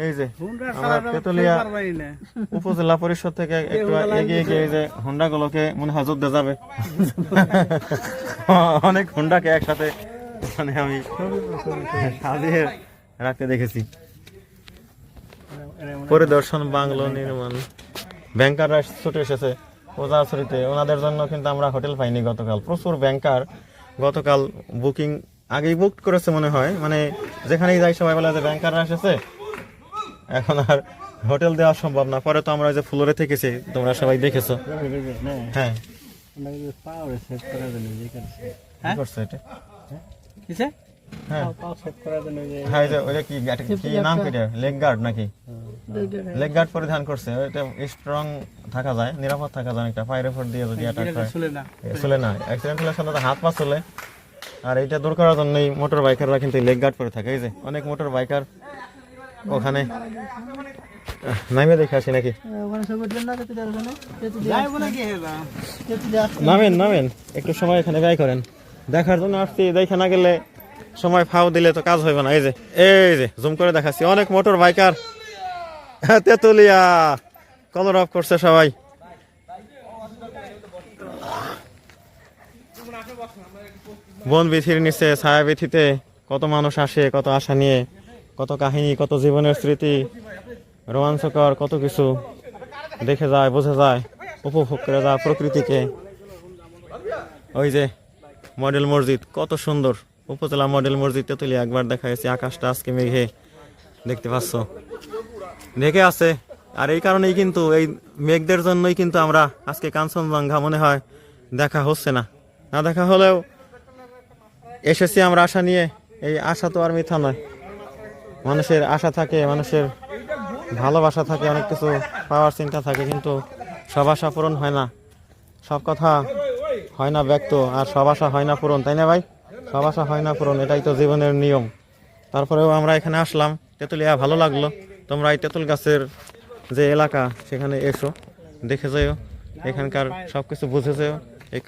এই যে আমরা তেতুলিয়া উপজেলা পরিষদ থেকে একটু এগিয়ে গিয়ে এই যে হুন্ডা গুলোকে মনে হয় যুদ্ধে যাবে। অনেক হুন্ডাকে একসাথে মানে আমি সাজিয়ে রাখতে দেখেছি। পরিদর্শন বাংলো নির্মাণ, ব্যাংকাররা ছুটে এসেছে ওজাছড়িতে। ওনাদের জন্য কিন্তু আমরা হোটেল পাইনি গতকাল। প্রচুর ব্যাংকার গতকাল বুকিং আগেই বুক করেছে মনে হয়, মানে যেখানেই যাই সবাই বলে যে ব্যাংকাররা এসেছে, এখন আর হোটেল দেওয়া সম্ভব না। পরে তো আমরা যে ফ্লোরে থেকেছি, তোমরা সবাই দেখেছো। হ্যাঁ করছে এটা, হ্যাঁ ওইটা কি নাম কি, লেগ গার্ড নাকি? লেগ গার্ড পরিধান করছে। ওইটা স্ট্রং থাকা যায়, নিরাপদ থাকা যায় একটা। পায়ের উপর দিয়ে যদি অ্যাটাক হয় চলে না, অ্যাক্সিডেন্ট হলে সাধারণত হাত পা চলে। আর এইটা দূর করার জন্যই মোটর বাইকাররা কিন্তু লেগ গার্ড পরে থাকে। এই যে অনেক মোটর বাইকার ওখানে নামে দেখে আসি নাকি। নামেন নামেন, একটু সময় এখানে ব্যয় করেন। দেখার জন্য আসছি, দেখে না গেলে সময় ফাও দিলে তো কাজ হইবে না। এই যে জুম করে দেখাচ্ছি, অনেক মোটর বাইকার তেতুলিয়া কলরব করছে সবাই। বন বিথির নিচে ছায়া বিথিতে কত মানুষ আসে, কত আশা নিয়ে, কত কাহিনী, কত জীবনের স্মৃতি, রোমাঞ্চকর কত কিছু দেখে যায়, বোঝা যায়, উপভোগ করে যায় প্রকৃতিকে। ওই যে মডেল মসজিদ কত সুন্দর, উপজেলা মডেল মসজিদ তেতুলিয়া। একবার দেখা গেছে, আকাশটা আজকে মেঘে দেখতে পাচ্ছ ঢেকে আছে। আর এই কারণেই কিন্তু, এই মেঘদের জন্যই কিন্তু আমরা আজকে কাঞ্চনজঙ্ঘা মনে হয় দেখা হচ্ছে না। না দেখা হলেও এসেছি আমরা আশা নিয়ে। এই আশা তো আর মিথ্যা নয়। মানুষের আশা থাকে, মানুষের ভালোবাসা থাকে, অনেক কিছু পাওয়ার চিন্তা থাকে, কিন্তু সব আশা পূরণ হয় না, সব কথা হয় না ব্যক্ত, আর সব আশা হয় না পূরণ, তাই না ভাই? সব আশা হয় না পূরণ, এটাই তো জীবনের নিয়ম। তারপরেও আমরা এখানে আসলাম, তেতুলিয়া ভালো লাগলো। তোমরা এই তেঁতুল গাছের যে এলাকা, সেখানে এসো, দেখে যাও, এখানকার সবকিছু বুঝে যাও। এই